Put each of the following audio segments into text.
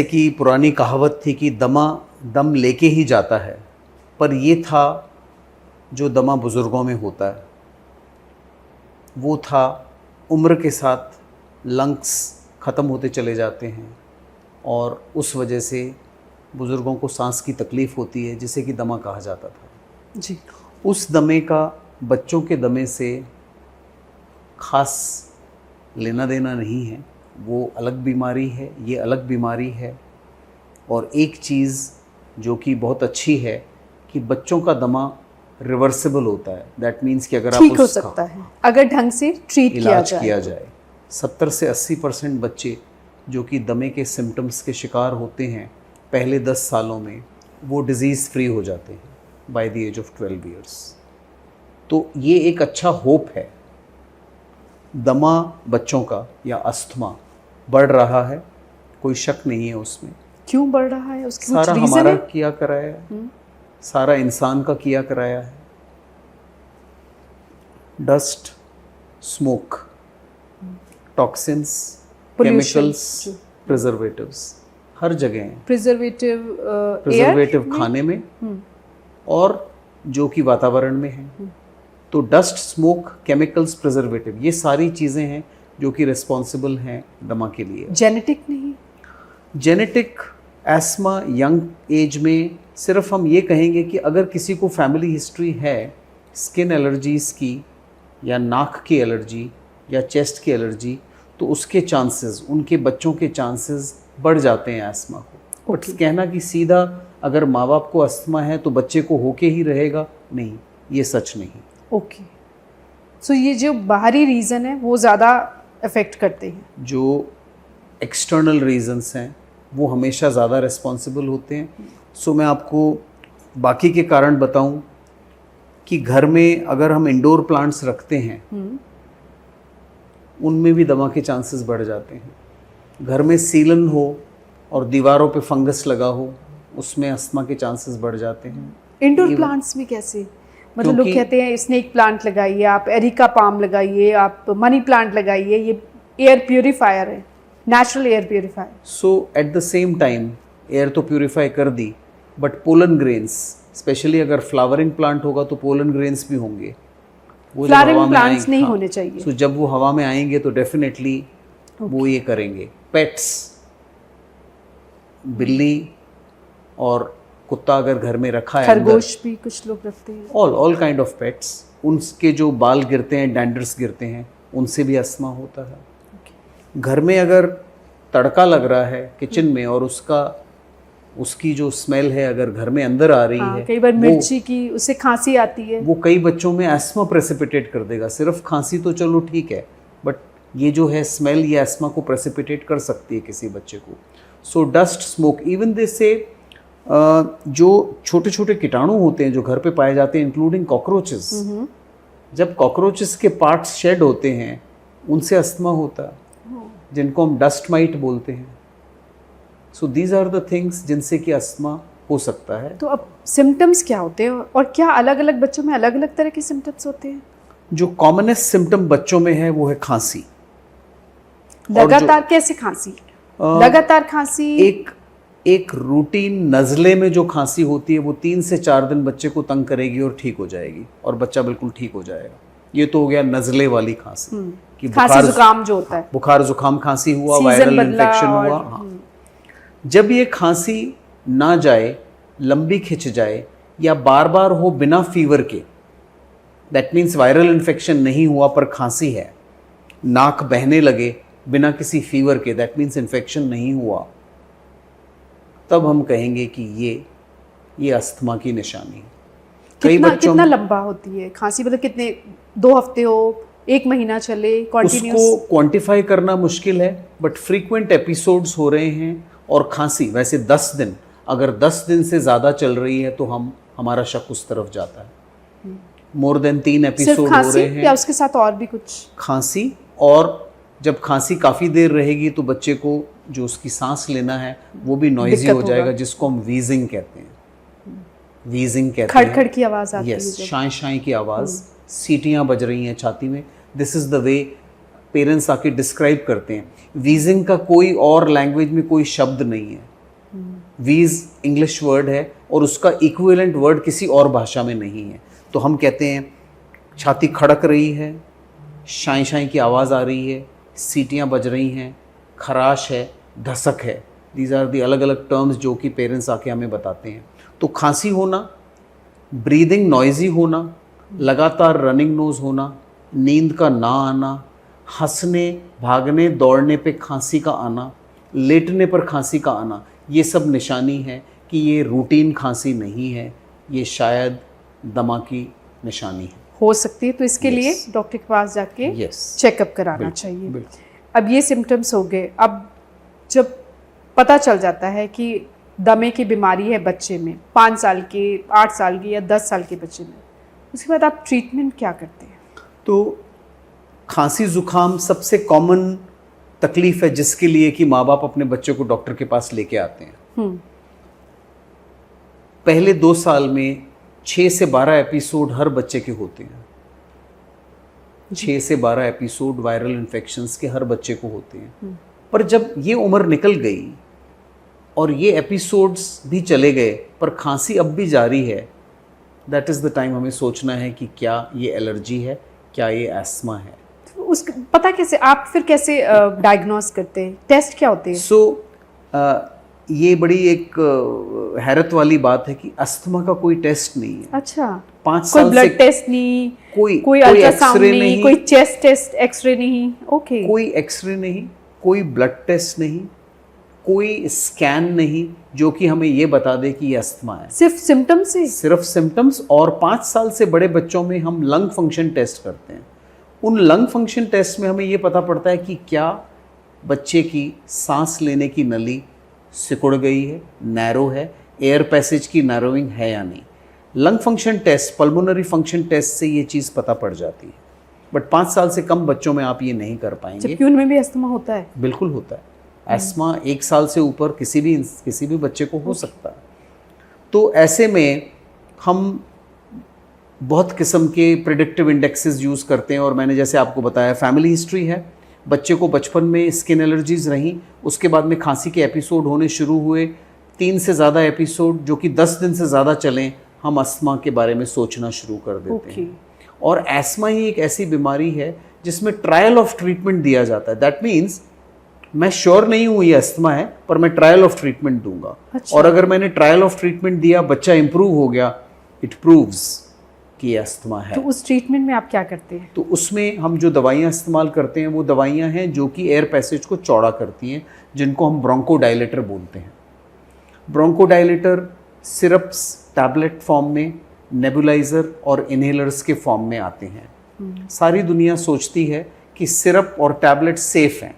कि पुरानी कहावत थी कि दमा दम लेके ही जाता है, पर ये था जो दमा बुज़ुर्गों में होता है वो था उम्र के साथ लंग्स ख़त्म होते चले जाते हैं और उस वजह से बुज़ुर्गों को सांस की तकलीफ़ होती है, जिसे कि दमा कहा जाता था जी। उस दमे का बच्चों के दमे से ख़ास लेना देना नहीं है। वो अलग बीमारी है, ये अलग बीमारी है। और एक चीज़ जो कि बहुत अच्छी है कि बच्चों का दमा रिवर्सिबल होता है। दैट मीन्स कि अगर ठीक आप हो उसका सकता है अगर ढंग से ट्रीट इलाज किया जाए 70 से 80% बच्चे जो कि दमे के सिम्टम्स के शिकार होते हैं पहले 10 सालों में, वो डिज़ीज़ फ्री हो जाते हैं by the age of 12 years. तो ये एक अच्छा होप है। दमा बच्चों का या अस्थमा बढ़ रहा है, कोई शक नहीं है उसमें। क्यों बढ़ रहा है उसकी सारा कुछ रीजन हमारा है? किया कराया है, सारा इंसान का किया कराया है। Dust, smoke, toxins, chemicals, preservatives हर जगह हैं। प्रिजर्वेटिव खाने में और जो कि वातावरण में है। तो डस्ट, स्मोक, केमिकल्स, प्रिजर्वेटिव ये सारी चीज़ें हैं जो कि रिस्पॉन्सिबल हैं दमा के लिए। जेनेटिक नहीं? जेनेटिक एस्मा यंग एज में सिर्फ हम ये कहेंगे कि अगर किसी को फैमिली हिस्ट्री है स्किन एलर्जीज़ की या नाक की एलर्जी या चेस्ट की एलर्जी, तो उसके चांसेस, उनके बच्चों के चांसेस बढ़ जाते हैं एस्मा को। बट कहना कि सीधा अगर माँ बाप को अस्थमा है तो बच्चे को होके ही रहेगा, नहीं, ये सच नहीं। ओके, सो ये जो बाहरी रीज़न है वो ज़्यादा अफेक्ट करते हैं। जो एक्सटर्नल रीजंस हैं वो हमेशा ज़्यादा रिस्पॉन्सिबल होते हैं। सो मैं आपको बाकी के कारण बताऊं कि घर में अगर हम इंडोर प्लांट्स रखते हैं उनमें भी दमा के चांसेस बढ़ जाते हैं। घर में सीलन हो और दीवारों पे फंगस लगा हो, उसमें अस्थमा के चांसेस बढ़ जाते हैं। इंडोर प्लांट्स में कैसे? मतलब लोग कहते हैं स्नेक प्लांट लगाइए, आप एरिका पाम लगाइए, आप मनी प्लांट लगाइए, ये एयर प्यूरिफायर है, natural air purifier. So at the same time air तो प्यूरिफाई कर दी, बट पोलन ग्रेन्स, स्पेशली अगर फ्लावरिंग प्लांट होगा तो पोलन ग्रेन्स भी होंगे। वो फ्लावरिंग प्लांट्स नहीं होने चाहिए। सो जब वो हवा में आएंगे तो डेफिनेटली वो ये करेंगे। पेट्स, बिल्ली और कुत्ता अगर घर में रखा है, खरगोश भी कुछ लोग रखते हैं, ऑल काइंड ऑफ पेट्स, उनके जो बाल गिरते हैं, डैंड्रस गिरते हैं, उनसे भी अस्थमा होता है। घर में अगर तड़का लग रहा है किचन में और उसकी जो स्मेल है अगर घर में अंदर आ रही है, कई बार मिर्ची की, उससे खांसी आती है, वो कई बच्चों में अस्थमा प्रेसिपिटेट कर देगा। सिर्फ खांसी तो चलो ठीक है, बट ये जो है स्मेल ये अस्थमा को प्रेसिपिटेट कर सकती है किसी बच्चे को। सो डस्ट, स्मोक, इवन दे से जो छोटे छोटे कीटाणु होते हैं जो घर पे पाए जाते हैं, इंक्लूडिंग कॉकरोचेस, जब कॉकरोचेस के पार्ट्स शेड होते हैं उनसे अस्थमा होता है, जिनको हम डस्ट माइट बोलते हैं। So these are the things जिनसे कि अस्थमा हो सकता है। तो अब सिम्टम्स क्या होते हैं और क्या अलग अलग बच्चों में अलग अलग तरह के सिम्टम्स होते हैं? जो कॉमनेस्ट सिम्टम बच्चों में है वो है खांसी। लगातार कैसे खांसी? लगातार खांसी एक रूटीन नज़ले में जो खांसी होती है वो 3 से 4 दिन बच्चे को तंग करेगी और ठीक हो जाएगी और बच्चा बिल्कुल ठीक हो जाएगा। ये तो हो गया नज़ले वाली खांसी कि खांसी जुकाम जो होता है, बुखार जुकाम खांसी हुआ, वायरल इन्फेक्शन हुआ। हाँ, जब ये खांसी ना जाए, लंबी खिंच जाए या बार बार हो बिना फीवर के, दैट मीन्स वायरल इन्फेक्शन नहीं हुआ पर खांसी है, नाक बहने लगे बिना किसी फीवर के, दैट मीन्स इन्फेक्शन नहीं हुआ, तब हम कहेंगे कि ये अस्थमा की निशानी है। कई बच्चों कितना लंबा होती है खांसी? मतलब कितने, 2 हफ्ते हो, 1 महीना चले, कंटिन्यूअस? उसको क्वांटिफाई करना मुश्किल है, बट फ्रीक्वेंट एपिसोड्स हो रहे हैं। और खांसी वैसे 10 दिन, अगर 10 दिन से ज़्यादा चल रही है तो हमारा शक उस तरफ जाता है। मोर देन 3 एपिसोड हो रहे हैं या उसके साथ और भी कुछ? खांसी, और जब खांसी काफ़ी देर रहेगी तो बच्चे को जो उसकी सांस लेना है वो भी नॉइजी हो जाएगा, जिसको हम वीजिंग कहते हैं। वीजिंग कहते हैं, खड़खड़ की आवाज़ आती है, यस, शाई शाई की आवाज़, सीटियाँ बज रही हैं छाती में। This is the way parents आके डिस्क्राइब करते हैं। वीजिंग का कोई और लैंग्वेज में कोई शब्द नहीं है। वीज इंग्लिश वर्ड है और उसका इक्विवेलेंट वर्ड किसी और भाषा में नहीं है। तो हम कहते हैं छाती खड़क रही है, शाई शाई की आवाज़ आ रही है, सीटियाँ बज रही हैं, खराश है, धसक है। दीज आर दी अलग अलग टर्म्स जो कि पेरेंट्स आके हमें बताते हैं। तो खांसी होना, ब्रीदिंग नॉइजी होना, लगातार रनिंग नोज होना, नींद का ना आना, हंसने भागने दौड़ने पे खांसी का आना, लेटने पर खांसी का आना, ये सब निशानी है कि ये रूटीन खांसी नहीं है, ये शायद दमा की निशानी है, हो सकती है। तो इसके लिए डॉक्टर के पास जाके चेकअप कराना चाहिए। अब ये सिम्टम्स हो गए। अब जब पता चल जाता है कि दमे की बीमारी है बच्चे में, 5 साल के, 8 साल के या 10 साल के बच्चे में, उसके बाद आप ट्रीटमेंट क्या करते हैं? तो खांसी जुकाम सबसे कॉमन तकलीफ है जिसके लिए कि माँ बाप अपने बच्चों को डॉक्टर के पास लेके आते हैं। पहले 2 साल में 6 से 12 एपिसोड हर बच्चे के होते हैं। 6 से 12 एपिसोड वायरल इन्फेक्शंस के हर बच्चे को होते हैं। पर जब ये उम्र निकल गई और ये एपिसोड्स भी चले गए पर खांसी अब भी जारी है, दैट इज़ द टाइम हमें सोचना है कि क्या ये एलर्जी है, क्या ये एस्मा है। तो उस पता कैसे, आप फिर कैसे डायग्नोस करते हैं? टेस्ट क्या होते हैं? ये बड़ी एक हैरत वाली बात है कि अस्थमा का कोई टेस्ट नहीं है। अच्छा, 5 साल कोई ब्लड टेस्ट नहीं, कोई अल्ट्रासाउंड नहीं, कोई चेस्ट टेस्ट, एक्सरे नहीं? ओके, कोई एक्सरे नहीं, कोई ब्लड टेस्ट नहीं, कोई स्कैन नहीं जो कि हमें ये बता दे कि ये अस्थमा है। सिर्फ सिम्टम्स से? सिर्फ सिम्टम्स। और 5 साल से बड़े बच्चों में हम लंग फंक्शन टेस्ट करते हैं। उन लंग फंक्शन टेस्ट में हमें ये पता पड़ता है कि क्या बच्चे की सांस लेने की नली सिकुड़ गई है, नैरो है, एयर पैसेज की नैरोइंग है या नहीं। Lung function test, pulmonary function test से ये चीज़ पता पड़ जाती है। बट 5 साल से कम बच्चों में आप ये नहीं कर पाएंगे। जबकि उनमें भी अस्थमा होता है? बिल्कुल होता है। एस्मा 1 साल से ऊपर किसी भी बच्चे को हो सकता है। तो ऐसे में हम बहुत किस्म के प्रिडिक्टिव इंडेक्सेस यूज़ करते हैं। और मैंने जैसे आपको बताया, फैमिली हिस्ट्री है, बच्चे को बचपन में स्किन एलर्जीज़ रहीं, उसके बाद में खांसी के एपिसोड होने शुरू हुए, 3 से ज़्यादा एपिसोड जो कि 10 दिन से ज़्यादा चलें, हम अस्थमा के बारे में सोचना शुरू कर देते हैं। और एस्मा ही एक ऐसी बीमारी है जिसमें ट्रायल ऑफ ट्रीटमेंट दिया जाता है। दैट मीन्स मैं श्योर नहीं हूँ ये अस्थमा है, पर मैं ट्रायल ऑफ ट्रीटमेंट दूंगा। अच्छा। और अगर मैंने ट्रायल ऑफ ट्रीटमेंट दिया, बच्चा इंप्रूव हो गया, इट प्रूव्स कि ये अस्थमा है। तो उस ट्रीटमेंट में आप क्या करते हैं? तो उसमें हम जो दवाइयाँ इस्तेमाल करते हैं वो दवाइयाँ हैं जो कि एयर पैसेज को चौड़ा करती हैं, जिनको हम ब्रोंकोडायलेटर बोलते हैं। ब्रोंकोडायलेटर सिरप्स, टैबलेट फॉर्म में, नेबुलाइजर और इनहेलर्स के फॉर्म में आते हैं। सारी दुनिया सोचती है कि सिरप और टैबलेट सेफ हैं,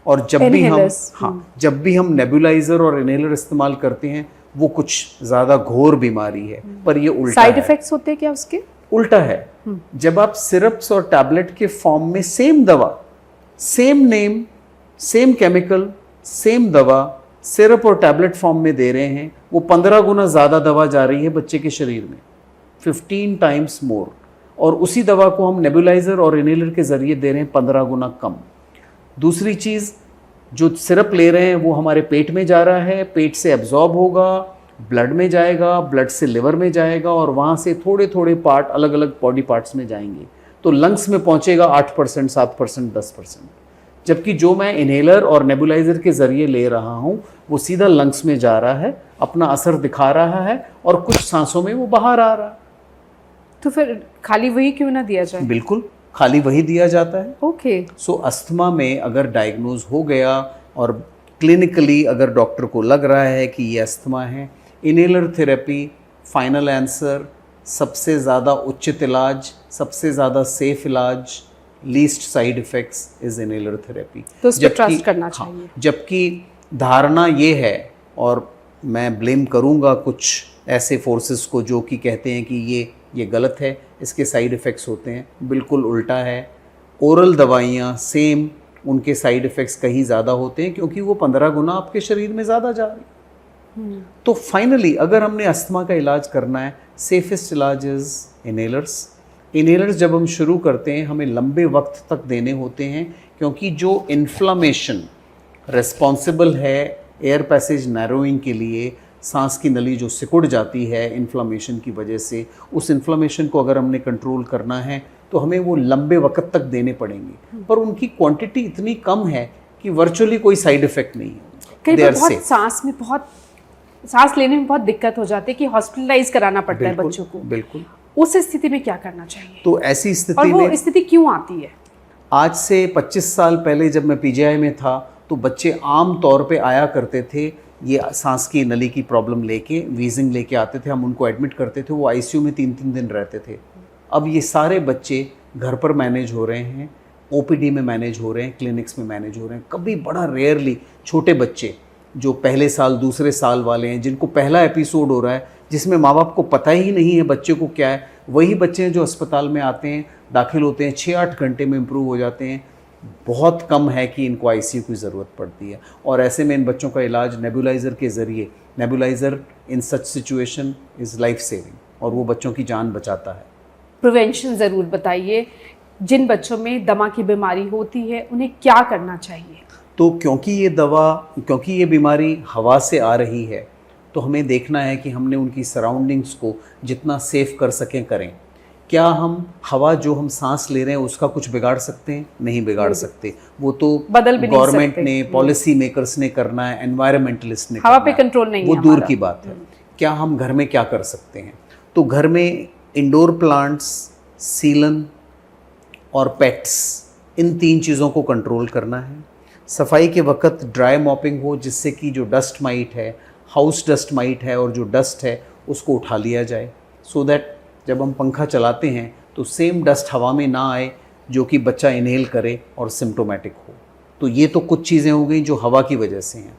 और जब भी हम नेबुलाइजर और इनहेलर इस्तेमाल करते हैं वो कुछ ज़्यादा घोर बीमारी है। पर ये उल्टा साइड इफेक्ट्स होते हैं क्या उसके? उल्टा है। जब आप सिरप्स और टैबलेट के फॉर्म में सेम दवा, same name, same chemical, same दवा सिरप और टैबलेट फॉर्म में दे रहे हैं, वो 15 गुना ज़्यादा दवा जा रही है बच्चे के शरीर में, 15 टाइम्स मोर। और उसी दवा को हम नेबुलाइजर और इनहेलर के ज़रिए दे रहे हैं 15 गुना कम। दूसरी चीज़, जो सिरप ले रहे हैं वो हमारे पेट में जा रहा है, पेट से एब्जॉर्ब होगा, ब्लड में जाएगा, ब्लड से लिवर में जाएगा, और वहाँ से थोड़े थोड़े पार्ट अलग अलग बॉडी पार्ट्स में जाएंगे, तो लंग्स में पहुँचेगा 8%, 7%, 10%। जबकि जो मैं इनहेलर और नेबुलाइजर के ज़रिए ले रहा हूँ वो सीधा लंग्स में जा रहा है, अपना असर दिखा रहा है, और कुछ सांसों में वो बाहर आ रहा है। तो फिर खाली वही क्यों ना दिया जाए? बिल्कुल, खाली वही दिया जाता है। ओके। सो अस्थमा में अगर डायग्नोज हो गया और क्लिनिकली अगर डॉक्टर को लग रहा है कि ये अस्थमा है, इनहेलर थेरेपी फाइनल आंसर, सबसे ज़्यादा उचित इलाज, सबसे ज़्यादा सेफ इलाज, least side effects is inhaler therapy. तो उस पर ट्रस्ट करना चाहिए। जबकि धारणा ये है, और मैं ब्लेम करूँगा कुछ ऐसे फोर्सेस को जो कि कहते हैं कि ये गलत है, इसके साइड इफ़ेक्ट्स होते हैं, बिल्कुल उल्टा है। ओरल दवाइयाँ सेम, उनके साइड इफ़ेक्ट्स कहीं ज़्यादा होते हैं क्योंकि वो 15 गुना आपके शरीर में ज़्यादा जा रही। तो फाइनली अगर हमने अस्थमा का इलाज करना है, सेफेस्ट इलाज इज़ इनहेलर्स। इनहेलर्स जब हम शुरू करते हैं हमें लंबे वक्त तक देने होते हैं, क्योंकि जो इन्फ्लामेशन रिस्पॉन्सिबल है एयर पैसेज नैरोइंग के लिए सांस की नली जो सिकुड़ जाती है इन्फ्लामेशन की वजह से, उस इन्फ्लामेशन को अगर हमने कंट्रोल करना है तो हमें वो लंबे वक्त तक देने पड़ेंगे, पर उनकी क्वांटिटी इतनी कम है कि वर्चुअली कोई साइड इफेक्ट नहीं है। कई बार बहुत सांस लेने में बहुत दिक्कत हो जाती है कि हॉस्पिटलाइज कराना पड़ता है बच्चों को। बिल्कुल। उस स्थिति में क्या करना चाहिए? तो ऐसी स्थिति और वो में स्थिति क्यों आती है? आज से 25 साल पहले जब मैं पीजीआई में था तो बच्चे आम तौर पे आया करते थे, ये सांस की नली की प्रॉब्लम लेके, वीजिंग लेके आते थे, हम उनको एडमिट करते थे, वो आईसीयू में 3-3 दिन रहते थे। अब ये सारे बच्चे घर पर मैनेज हो रहे हैं, ओपीडी में मैनेज हो रहे हैं, क्लिनिक्स में मैनेज हो रहे हैं। कभी बड़ा रेयरली छोटे बच्चे जो पहले साल दूसरे साल वाले हैं, जिनको पहला एपिसोड हो रहा है, जिसमें माँ बाप को पता ही नहीं है बच्चे को क्या है, वही बच्चे हैं जो अस्पताल में आते हैं, दाखिल होते हैं, 6-8 घंटे में इम्प्रूव हो जाते हैं। बहुत कम है कि इनको आईसीयू की ज़रूरत पड़ती है। और ऐसे में इन बच्चों का इलाज नेबुलाइज़र के ज़रिए, nebuliser in such situation is life saving, और वो बच्चों की जान बचाता है। प्रिवेंशन ज़रूर बताइए, जिन बच्चों में दमा की बीमारी होती है उन्हें क्या करना चाहिए? तो क्योंकि ये बीमारी हवा से आ रही है, तो हमें देखना है कि हमने उनकी सराउंडिंग्स को जितना सेफ कर सकें करें। क्या हम हवा जो हम सांस ले रहे हैं उसका कुछ बिगाड़ सकते हैं? नहीं बिगाड़ सकते। वो तो गवर्नमेंट ने, पॉलिसी मेकर्स ने करना है, एनवायरमेंटलिस्ट ने हवा पे कंट्रोल नहीं है, वो दूर की बात है। क्या हम घर में क्या कर सकते हैं? तो घर में इंडोर प्लांट्स, सीलन और पेट्स, इन 3 चीज़ों को कंट्रोल करना है। सफाई के वक्त ड्राई मॉपिंग हो, जिससे कि जो डस्ट माइट है, हाउस डस्ट माइट है, और जो डस्ट है उसको उठा लिया जाए, सो दैट जब हम पंखा चलाते हैं तो सेम डस्ट हवा में ना आए जो कि बच्चा इनहेल करे और सिम्टोमेटिक हो। तो ये तो कुछ चीज़ें हो गई जो हवा की वजह से हैं।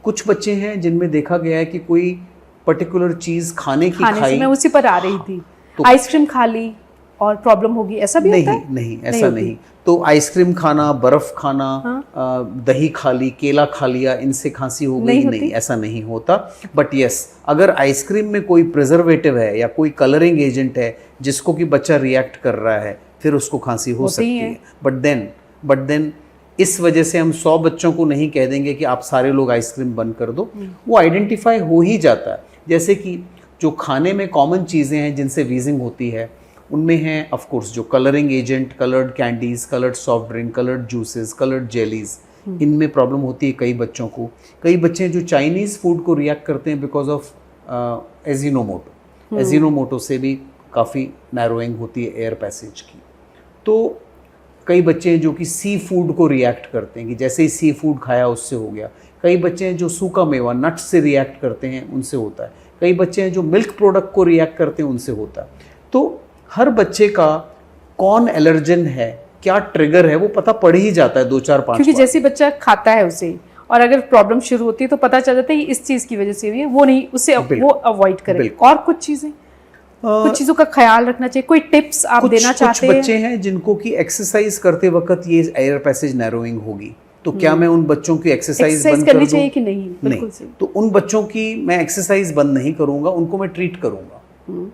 कुछ बच्चे हैं जिनमें देखा गया है कि कोई पर्टिकुलर चीज़ खाने खाई, मैं उसी पर आ रही थी, तो आइसक्रीम खा ली और प्रॉब्लम होगी, ऐसा भी होता है? नहीं, ऐसा नहीं। तो आइसक्रीम खाना, बर्फ़ खाना, दही खा ली, केला खा लिया, इनसे खांसी हो गई? नहीं, ऐसा नहीं होता। बट यस, अगर आइसक्रीम में कोई प्रिजर्वेटिव है या कोई कलरिंग एजेंट है जिसको कि बच्चा रिएक्ट कर रहा है, फिर उसको खांसी हो सकती है। बट देन इस वजह से हम 100 बच्चों को नहीं कह देंगे कि आप सारे लोग आइसक्रीम बंद कर दो। वो आइडेंटिफाई हो ही जाता है। जैसे कि जो खाने में कॉमन चीज़ें हैं जिनसे वीजिंग होती है, उनमें हैं ऑफ कोर्स जो colouring agent, coloured candies, coloured soft drink, coloured juices, coloured jellies, इनमें प्रॉब्लम होती है कई बच्चों को। कई बच्चे जो चाइनीज़ फूड को रिएक्ट करते हैं बिकॉज ऑफ एजिनोमोटो। एजिनोमोटो से भी काफ़ी नैरोइंग होती है एयर पैसेज की। तो कई बच्चे हैं जो कि सी फूड को रिएक्ट करते हैं कि जैसे ही सी फूड खाया उससे हो गया। कई बच्चे हैं जो सूखा मेवा, नट्स से रिएक्ट करते हैं, उनसे होता है। कई बच्चे हैं जो मिल्क प्रोडक्ट को रिएक्ट करते हैं, उनसे होता है। तो हर बच्चे का कौन एलर्जन है, क्या ट्रिगर है, वो पता पड़ ही जाता है 2-4-5 क्योंकि जैसे बच्चा खाता है उसे, और अगर प्रॉब्लम शुरू होती है तो पता चल जाता है इस चीज़ की वजह से हुई है, वो नहीं, उससे वो अवॉइड करें। और कुछ चीज़ों का ख्याल रखना चाहिए, कोई टिप्स आप देना चाहते हैं? कुछ बच्चे हैं जिनको कि एक्सरसाइज करते वक्त ये एयर पैसेज नैरोइंग होगी, तो क्या मैं उन बच्चों की एक्सरसाइज बंद कर दूं? चाहिए कि नहीं? बिल्कुल सही। तो उन बच्चों की मैं एक्सरसाइज बंद नहीं करूंगा, उनको मैं ट्रीट करूंगा।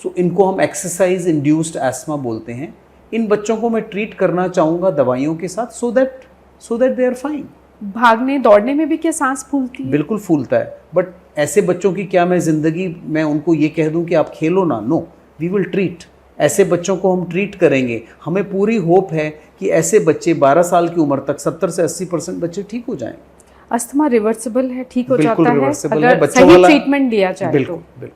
सो इनको हम एक्सरसाइज इंड्यूस्ड एस्मा बोलते हैं। इन बच्चों को मैं ट्रीट करना चाहूँगा दवाइयों के साथ, so that they are fine. भागने दौड़ने में भी क्या सांस फूलती है? बिल्कुल फूलता है, बट ऐसे बच्चों की क्या मैं उनको ये कह दूं कि आप खेलो ना? No, we will treat. ऐसे बच्चों को हम ट्रीट करेंगे। हमें पूरी होप है कि ऐसे बच्चे 12 साल की उम्र तक 70 से 80% बच्चे ठीक हो जाएं। अस्थमा रिवर्सिबल है, ठीक हो जाता है अगर सही ट्रीटमेंट दिया जाए तो। बिल्कुल।